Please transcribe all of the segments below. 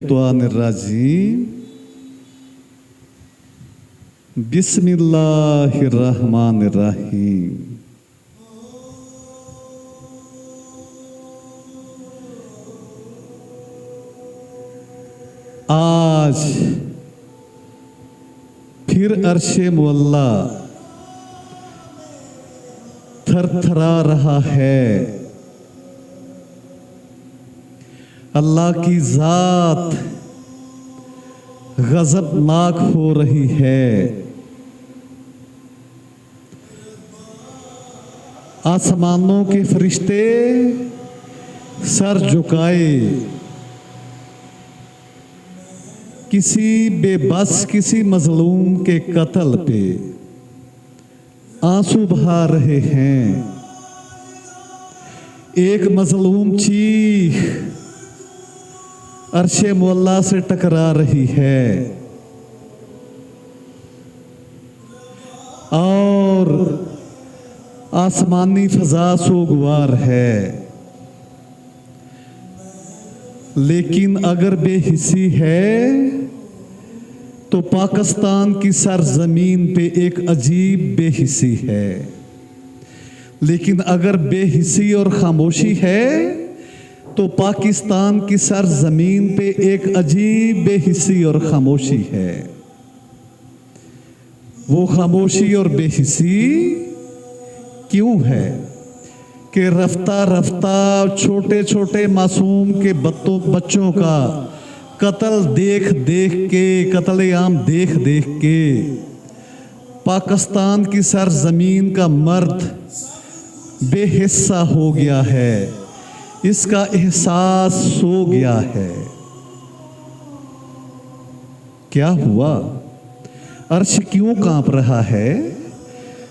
शैतानिर्रजीम बिस्मिल्लाहिर्रहमानिर्रहीम। आज फिर अर्शे मुअल्ला थरथरा रहा है। अल्लाह की जात गज़बनाक हो रही है। आसमानों के फरिश्ते सर झुकाए किसी बेबस किसी मजलूम के कत्ल पे आंसू बहा रहे हैं। एक मजलूम चीख अर्शे मुअल्ला से टकरा रही है और आसमानी फजा सोगवार है। लेकिन अगर बेहिसी है तो पाकिस्तान की सरजमीन पे एक अजीब बेहिसी है। लेकिन अगर बेहिसी और खामोशी है तो पाकिस्तान की सरजमीन पे एक अजीब बेहिसी और खामोशी है। वो खामोशी और बेहिसी क्यों है कि रफ्ता रफ्ता छोटे छोटे मासूम के बच्चों का कत्ल देख देख के, कत्लेआम देख देख के पाकिस्तान की सरजमीन का मर्द बेहिस्सा हो गया है। इसका एहसास सो गया है। क्या हुआ? अर्श क्यों कांप रहा है?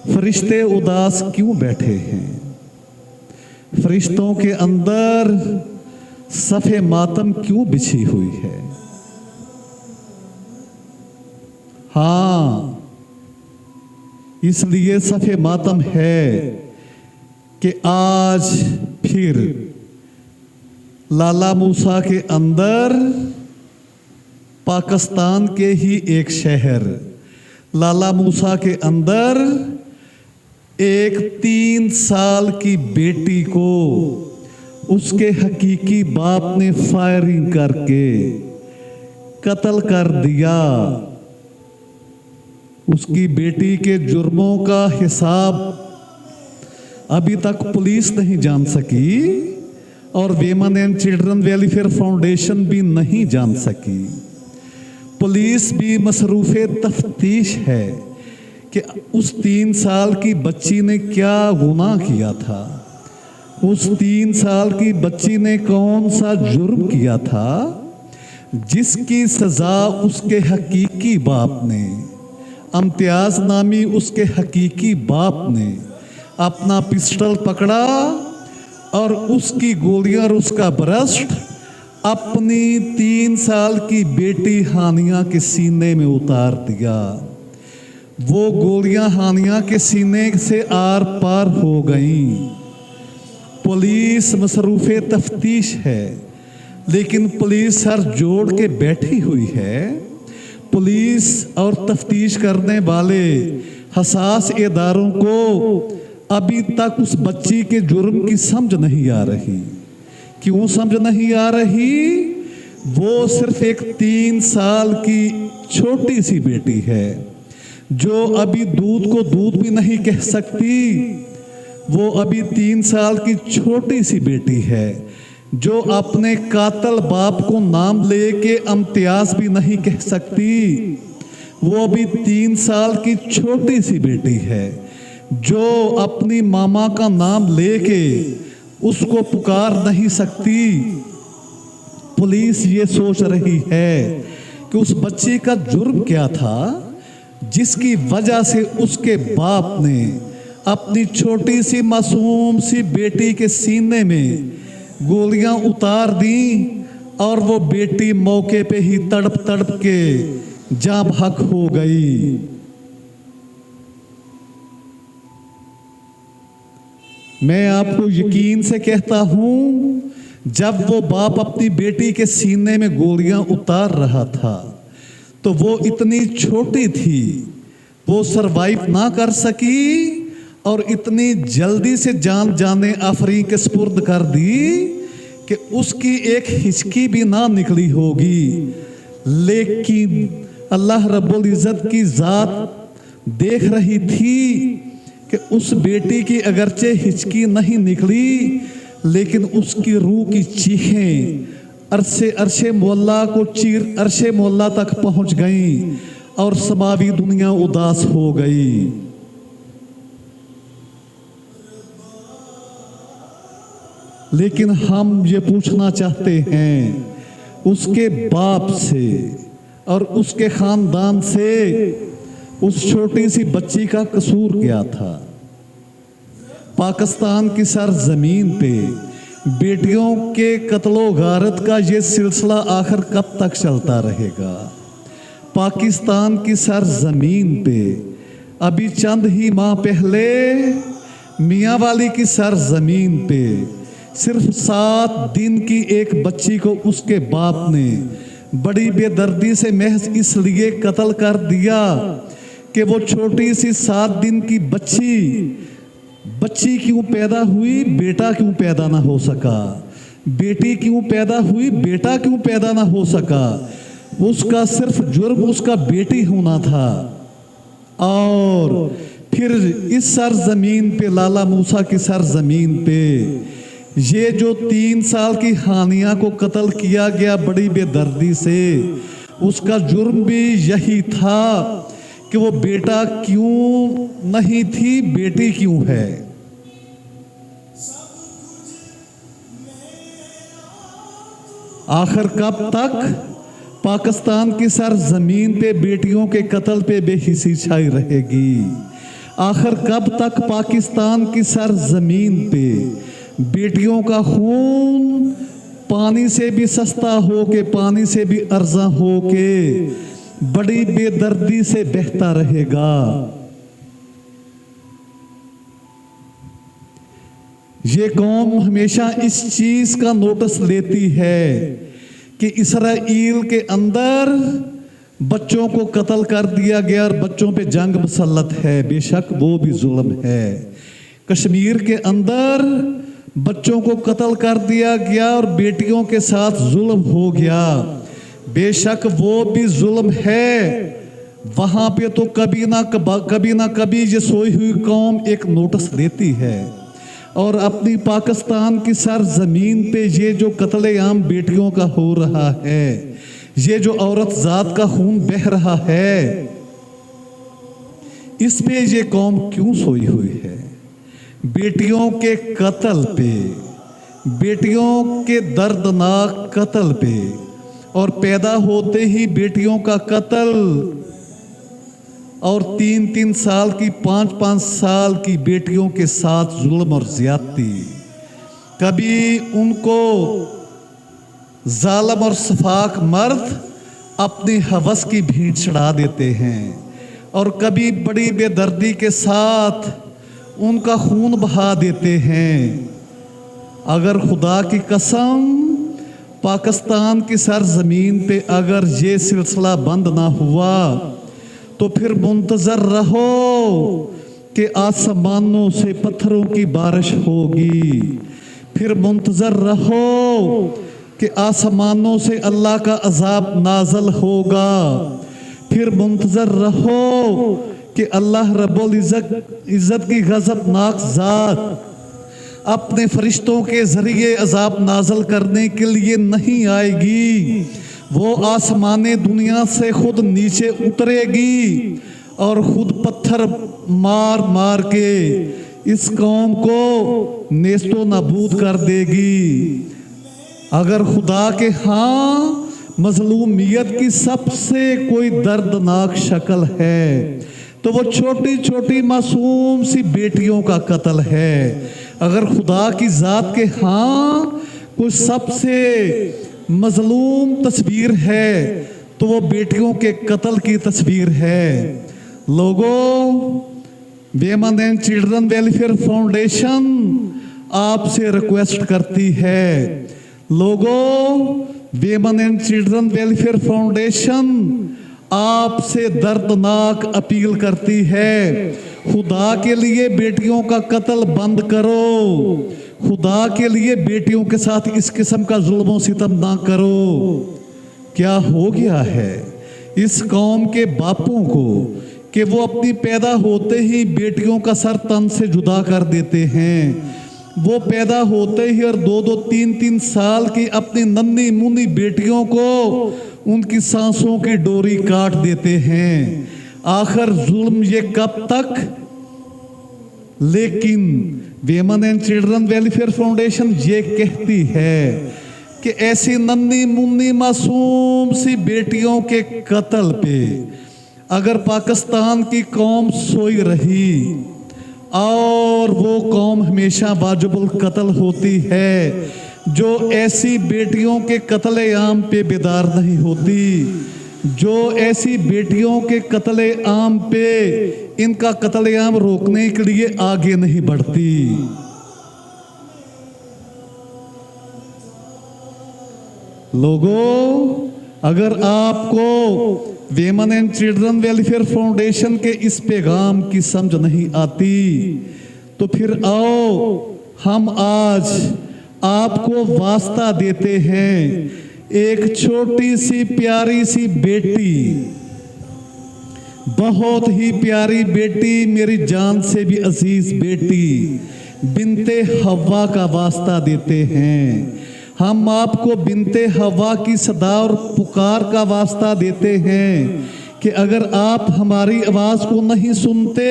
फरिश्ते उदास क्यों बैठे हैं? फरिश्तों के अंदर सफ़े मातम क्यों बिछी हुई है? हाँ, इसलिए सफ़े मातम है कि आज फिर लाला मूसा के अंदर पाकिस्तान के ही एक शहर लाला मूसा के अंदर एक 3 साल की बेटी को उसके हकीकी बाप ने फायरिंग करके कत्ल कर दिया। उसकी बेटी के जुर्मों का हिसाब अभी तक पुलिस नहीं जान सकी और वेमन एंड चिल्ड्रन वेलफेयर फाउंडेशन भी नहीं जान सकी। पुलिस भी मसरूफ़े तफ्तीश है कि उस 3 साल की बच्ची ने क्या गुनाह किया था, उस 3 साल की बच्ची ने कौन सा जुर्म किया था जिसकी सज़ा उसके हकीकी बाप ने, इम्तियाज़ नामी उसके हकीकी बाप ने अपना पिस्टल पकड़ा और उसकी गोलियां और उसका ब्रस्ट अपनी 3 साल की बेटी हानिया के सीने में उतार दिया। वो गोलियां हानिया के सीने से आर पार हो गईं। पुलिस मसरूफ़े तफ्तीश है, लेकिन पुलिस सर जोड़ के बैठी हुई है। पुलिस और तफ्तीश करने वाले हसास इदारों को अभी तक उस बच्ची के जुर्म की समझ नहीं आ रही। क्यों समझ नहीं आ रही? वो सिर्फ एक 3 साल की छोटी सी बेटी है जो अभी दूध को दूध भी नहीं कह सकती। वो अभी 3 साल की छोटी सी बेटी है जो अपने कातल बाप को नाम लेके इम्तियाज भी नहीं कह सकती। वो अभी 3 साल की छोटी सी बेटी है जो अपनी मामा का नाम लेके उसको पुकार नहीं सकती। पुलिस ये सोच रही है कि उस बच्चे का जुर्म क्या था जिसकी वजह से उसके बाप ने अपनी छोटी सी मासूम सी बेटी के सीने में गोलियां उतार दी और वो बेटी मौके पे ही तड़प तड़प के जाँ बहक हो गई। मैं आपको यकीन से कहता हूं जब वो बाप अपनी बेटी के सीने में गोलियां उतार रहा था तो वो इतनी छोटी थी, वो सरवाइव ना कर सकी और इतनी जल्दी से जान जाने आफरी के सुपुर्द कर दी कि उसकी एक हिचकी भी ना निकली होगी। लेकिन अल्लाह रब्बुल इज़्ज़त की ज़ात देख रही थी कि उस बेटी की अगरचे हिचकी नहीं निकली, लेकिन उसकी रूह की चीखें अरशे मोल्ला को चीर अरशे मोल्ला तक पहुंच गईं और समावी दुनिया उदास हो गई। लेकिन हम ये पूछना चाहते हैं उसके बाप से और उसके खानदान से उस छोटी सी बच्ची का कसूर क्या था? पाकिस्तान की सरजमीन पे बेटियों के कत्लो गारत का ये सिलसिला आखिर कब तक चलता रहेगा? पाकिस्तान की सरजमीन पे अभी चंद ही माह पहले मियांवाली की सरजमीन पे सिर्फ 7 दिन की एक बच्ची को उसके बाप ने बड़ी बेदर्दी से महज इसलिए कत्ल कर दिया कि वो छोटी सी 7 दिन की बच्ची क्यों पैदा हुई, बेटा क्यों पैदा ना हो सका? बेटी क्यों पैदा हुई, बेटा क्यों पैदा ना हो सका? उसका सिर्फ जुर्म उसका बेटी होना था। और फिर इस सरजमीन पे, लाला मूसा की सरजमीन पे, ये जो 3 साल की हानिया को कत्ल किया गया बड़ी बेदर्दी से, उसका जुर्म भी यही था कि वो बेटा क्यों नहीं थी, बेटी क्यों है। आखिर कब तक पाकिस्तान की सरजमीन पे बेटियों के कत्ल पे बेहिसी छाई रहेगी? आखिर कब तक पाकिस्तान की सरजमीन पे बेटियों का खून पानी से भी सस्ता हो के, पानी से भी अर्जा हो के बड़ी बेदर्दी से बहता रहेगा? ये कौम हमेशा इस चीज का नोटिस लेती है कि इसराइल के अंदर बच्चों को कत्ल कर दिया गया और बच्चों पे जंग मुसल्लत है। बेशक वो भी जुल्म है। कश्मीर के अंदर बच्चों को कत्ल कर दिया गया और बेटियों के साथ जुल्म हो गया। बेशक वो भी जुल्म है। वहां पे तो कभी ना कभी ये सोई हुई कौम एक नोटिस देती है। और अपनी पाकिस्तान की सरजमीन पे ये जो कत्लेआम बेटियों का हो रहा है, ये जो औरत जात का खून बह रहा है, इस पे ये कौम क्यों सोई हुई है? बेटियों के कत्ल पे, बेटियों के दर्दनाक कत्ल पे, और पैदा होते ही बेटियों का कत्ल, और 3-3 साल की 5-5 साल की बेटियों के साथ जुल्म और ज्यादती। कभी उनको जालिम और सफाक मर्द अपनी हवस की भीड़ चढ़ा देते हैं और कभी बड़ी बेदर्दी के साथ उनका खून बहा देते हैं। अगर खुदा की कसम पाकिस्तान की सरजमीन पे अगर ये सिलसिला बंद ना हुआ तो फिर मुंतजर रहो कि आसमानों से पत्थरों की बारिश होगी। फिर मुंतजर रहो कि आसमानों से अल्लाह का अजाब नाजल होगा। फिर मुंतजर रहो कि अल्लाह रब्बुल इज़्ज़त की गज़बनाक ज़ात अपने फरिश्तों के जरिए अजाब नाजल करने के लिए नहीं आएगी। वो आसमाने दुनिया से खुद नीचे उतरेगी और खुद पत्थर मार मार के इस कौम को नेस्तो नाबूद कर देगी। अगर खुदा के हाँ मजलूमियत की सबसे कोई दर्दनाक शक्ल है तो वो छोटी छोटी मासूम सी बेटियों का कत्ल है। अगर खुदा की जात के हाँ कोई सबसे मजलूम तस्वीर है तो वो बेटियों के कत्ल की तस्वीर है। लोगों, वेमन एंड चिल्ड्रन वेलफेयर फाउंडेशन आपसे रिक्वेस्ट करती है, लोगों, वेमन एंड चिल्ड्रन वेलफेयर फाउंडेशन आपसे दर्दनाक अपील करती है, खुदा के लिए बेटियों का कत्ल बंद करो। खुदा के लिए बेटियों के साथ इस किस्म का जुल्म सितम ना करो। क्या हो गया है इस कौम के बापों को कि वो अपनी पैदा होते ही बेटियों का सर तन से जुदा कर देते हैं। वो पैदा होते ही और 2-2, 3-3 साल की अपनी नन्ही मुन्नी बेटियों को उनकी सांसों की डोरी काट देते हैं। आखिर जुल्म ये कब तक? लेकिन वेमन एंड चिल्ड्रन वेलफेयर फाउंडेशन ये कहती है कि ऐसी नन्ही मुन्नी मासूम सी बेटियों के कत्ल पे अगर पाकिस्तान की कौम सोई रही और वो कौम हमेशा वाजिबुल कत्ल होती है, जो ऐसी बेटियों के कत्ले आम पे बेदार नहीं होती, जो ऐसी बेटियों के कत्ले आम पे इनका कत्ले आम रोकने के लिए आगे नहीं बढ़ती। लोगों, अगर आपको वेमन एंड चिल्ड्रन वेलफेयर फाउंडेशन के इस पैगाम की समझ नहीं आती तो फिर आओ हम आज आपको वास्ता देते हैं। एक छोटी सी प्यारी सी बेटी, बहुत ही प्यारी बेटी, मेरी जान से भी अजीज बेटी बिनते हवा का वास्ता देते हैं। हम आपको बिनते हवा की सदा और पुकार का वास्ता देते हैं कि अगर आप हमारी आवाज को नहीं सुनते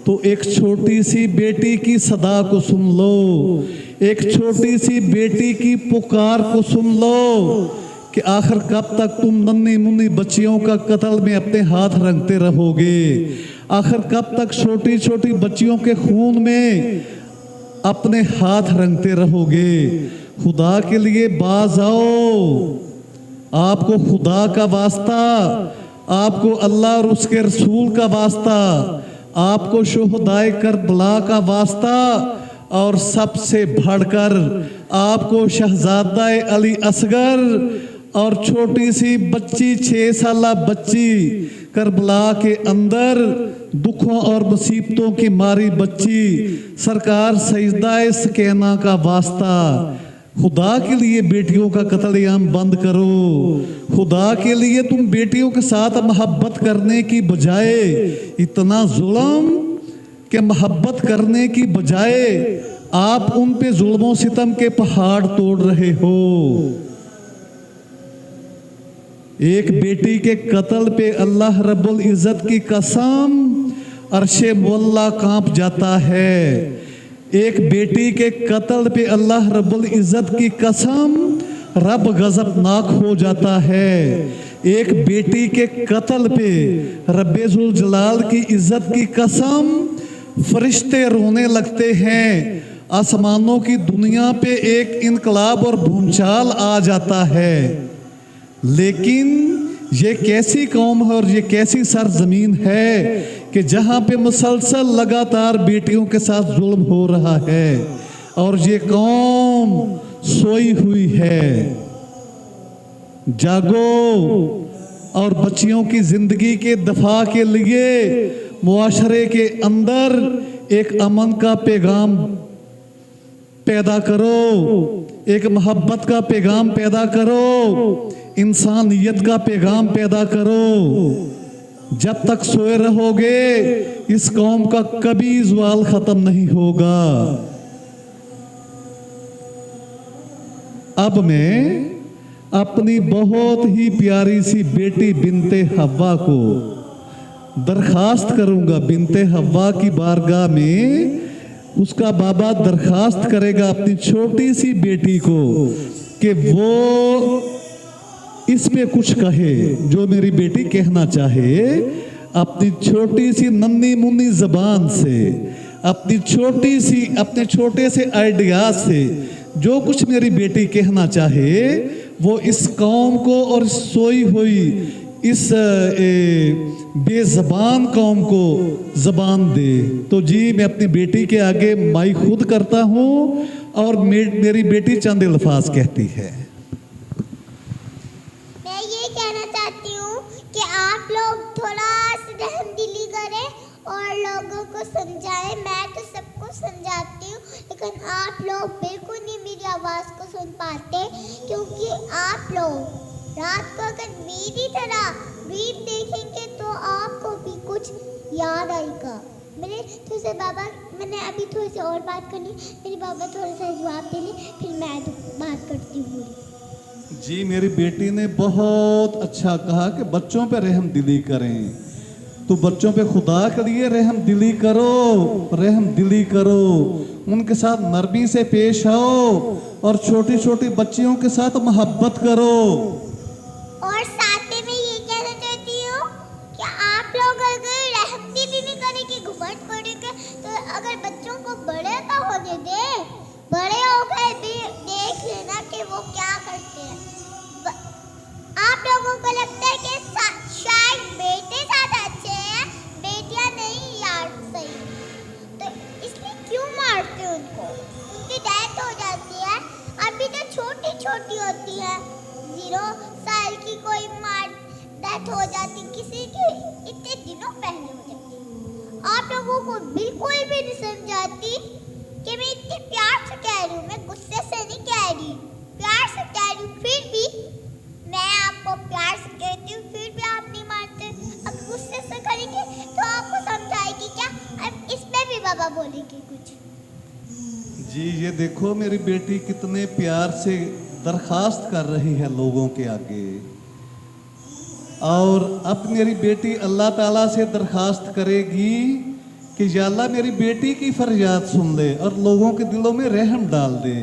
तो एक छोटी सी बेटी की सदा को सुन लो, एक छोटी सी बेटी की पुकार को सुन लो कि आखिर कब तक तुम नन्ही मुन्नी बच्चियों का कत्ल में अपने हाथ रंगते रहोगे। आखिर कब तक छोटी छोटी बच्चियों के खून में अपने हाथ रंगते रहोगे। खुदा के लिए बाज आओ। आपको खुदा का वास्ता, आपको अल्लाह और उसके रसूल का वास्ता, आपको शुहदाए करबला का वास्ता और सबसे बढ़कर आपको शहजादा अली असगर और छोटी सी बच्ची 6 साला बच्ची करबला के अंदर दुखों और मुसीबतों की मारी बच्ची सरकार सजदाए सकैना का वास्ता। खुदा के लिए बेटियों का कत्लेआम बंद करो। खुदा के लिए तुम बेटियों के साथ मोहब्बत करने की बजाय इतना जुल्म कि मोहब्बत करने की बजाय आप उन पे जुल्मों सितम के पहाड़ तोड़ रहे हो। एक बेटी के कत्ल पे अल्लाह रब्बुल इज्जत की कसम अर्शे मुअल्ला कांप जाता है। एक बेटी के कत्ल पे अल्लाह रब्बुल इज्जत की कसम रब गज़बनाक हो जाता है। एक बेटी के कत्ल पे रब्बे जुल जलाल की इज्जत की कसम फरिश्ते रोने लगते हैं। आसमानों की दुनिया पे एक इनकलाब और भूचाल आ जाता है। लेकिन ये कैसी कौम है और ये कैसी सरजमीन है कि जहाँ पे मुसलसल लगातार बेटियों के साथ जुल्म हो रहा है और ये कौम सोई हुई है। जागो और बच्चियों की जिंदगी के दफा के लिए मुआशरे के अंदर एक अमन का पैगाम पैदा करो, एक मोहब्बत का पैगाम पैदा करो, इंसानियत का पैगाम पैदा करो। जब तक सोए रहोगे इस कौम का कभी ज़वाल खत्म नहीं होगा। अब मैं अपनी बहुत ही प्यारी सी बेटी बिनते हव्वा को दरखास्त करूंगा, बिनते हव्वा की बारगाह में उसका बाबा दरखास्त करेगा अपनी छोटी सी बेटी को कि वो इस पे कुछ कहे जो मेरी बेटी कहना चाहे। अपनी छोटी सी नन्ही मुन्नी जबान से, अपनी छोटी सी अपने छोटे से आइडिया से जो कुछ मेरी बेटी कहना चाहे वो इस कौम को और सोई हुई इस बेज़बान कौम को ज़बान दे। तो जी मैं अपनी बेटी के आगे माइक खुद करता हूँ और मेरी बेटी चंद अल्फाज कहती है। मैं ये कहना चाहती हूँ कि आप लोग थोड़ा सी रहमदिली करें और लोगों को समझाएं। मैं तो सबको समझाती हूँ, लेकिन आप लोग बिल्कुल नहीं मेरी आवाज़ को सुन पाते, क्योंकि आप लोग रात को अगर मेरी तरह रील देखेंगे तो आपको भी कुछ याद आएगा। मैंने अभी थोड़ी सी और बात करनी, मेरे बाबा थोड़ा सा जवाब देने, फिर मैं बात करती हूँ। जी मेरी बेटी ने बहुत अच्छा कहा कि बच्चों पे रहम दिली करें। तो बच्चों पे खुदा के लिए रहम दिली करो, रहम दिली करो, उनके साथ नरमी से पेश आओ और छोटी छोटी बच्चियों के साथ मोहब्बत करो। और साथ में मैं ये कहना चाहती हूँ कि आप लोग अगर रहमदिली नहीं करेंगे, घुमट करेंगे, तो अगर बच्चों को बड़े का होने दे, बड़े हो गए देख लेना कि वो क्या करते हैं। आप लोगों को लगता है कि शायद बेटे ज्यादा अच्छे हैं, बेटियां नहीं यार सही, तो इसलिए क्यों मारते हैं उनको? उनकी डेथ हो जाती है, अभी तो छोटी छोटी होती है, 0 साल की कोई मार डेथ हो जाती, किसी की इतने दिनों पहले हो जाती। आप लोगों को बिल्कुल भी नहीं समझाती कि मैं इतने प्यार से कह रही हूँ, मैं गुस्से से नहीं कह रही, प्यार से कह रही हूँ। फिर भी मैं आपको प्यार से कहती हूँ, फिर भी आप नहीं मानते। अब गुस्से से करेंगे तो आपको समझाएगी क्या? अब इसमें भी बाबा बोलेंगे कुछ। जी ये देखो मेरी बेटी कितने प्यार से दरखास्त कर रही है लोगों के आगे, और अब मेरी बेटी अल्लाह ताला से दरखास्त करेगी कि या अल्लाह मेरी बेटी की फरियाद सुन ले और लोगों के दिलों में रहम डाल दे।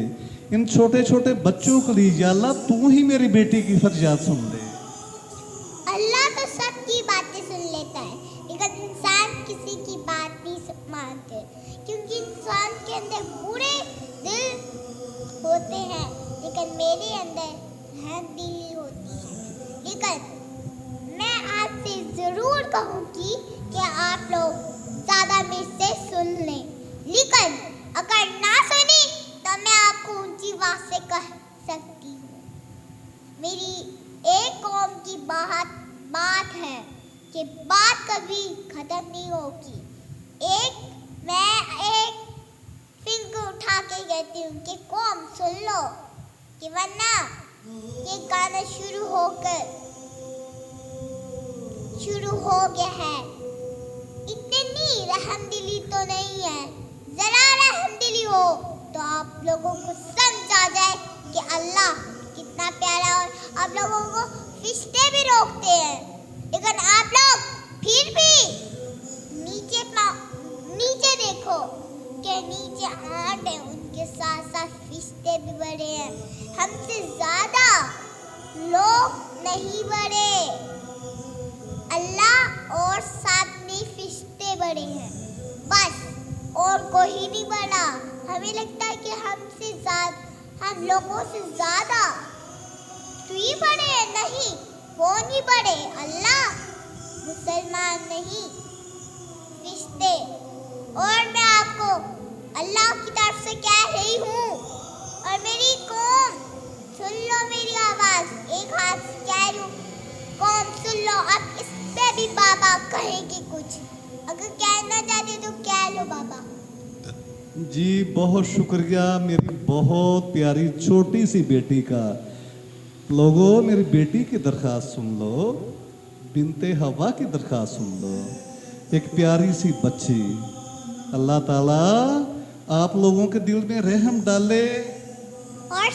इन छोटे छोटे बच्चों के लिए या अल्लाह तू ही मेरी बेटी की फरियाद सुन ले। अल्लाह तो सबकी बातें सुन लेता है, लेकिन इंसान किसी की बात नहीं मानते, क्योंकि इंसान के अंदर बुरे दिल होते हैं, लेकिन मेरे अंदर रहमदिली होती है। लेकिन मैं आपसे जरूर कहूँगी कि आप लोग ज़्यादा मुझसे सुन लें, लेकिन अगर ना सुनी तो मैं आपको ऊंची आवाज से कह सकती हूँ। मेरी एक कौम की बात है कि बात कभी खत्म नहीं होगी। मैं एक फिंगर उठा के कहती हूँ कि कौम सुन लो, कि वरना ये गाना शुरू हो गया है। इतनी रहमदिली तो नहीं है, जरा रहमदिली हो तो आप लोगों को समझ आ जाए कि अल्लाह कितना प्यारा। और आप लोगों को फरिश्ते भी रोकते हैं, लेकिन आप लोग फिर भी नीचे देखो कि नीचे आंट है, उनके साथ साथ फरिश्ते भी बड़े हैं। हमसे ज्यादा लोग नहीं बड़े, अल्लाह और साथ में फरिश्ते बड़े हैं बस, और कोई नहीं बड़ा। हमें लगता है कि हम लोगों से ज्यादा कोई बड़े हैं, नहीं, वो नहीं बड़े, अल्लाह, मुसलमान नहीं, फरिश्ते। और मैं आपको अल्लाह की तरफ से कह रही हूँ, और मेरी कौम सुन लो मेरी आवाज, एक हाथ से कह रही हूँ, कौम सुन लो। अब इस पे भी बाबा कहेंगे कुछ, अगर कहना चाहते तो कह लो बाबा। जी बहुत शुक्रिया मेरी बहुत प्यारी छोटी सी बेटी का। लोगों मेरी बेटी की दरखास्त सुन लो, बिनते हवा की दरखास्त सुन लो, एक प्यारी सी बच्ची। अल्लाह ताला आप लोगों के दिल में रहम डाले। और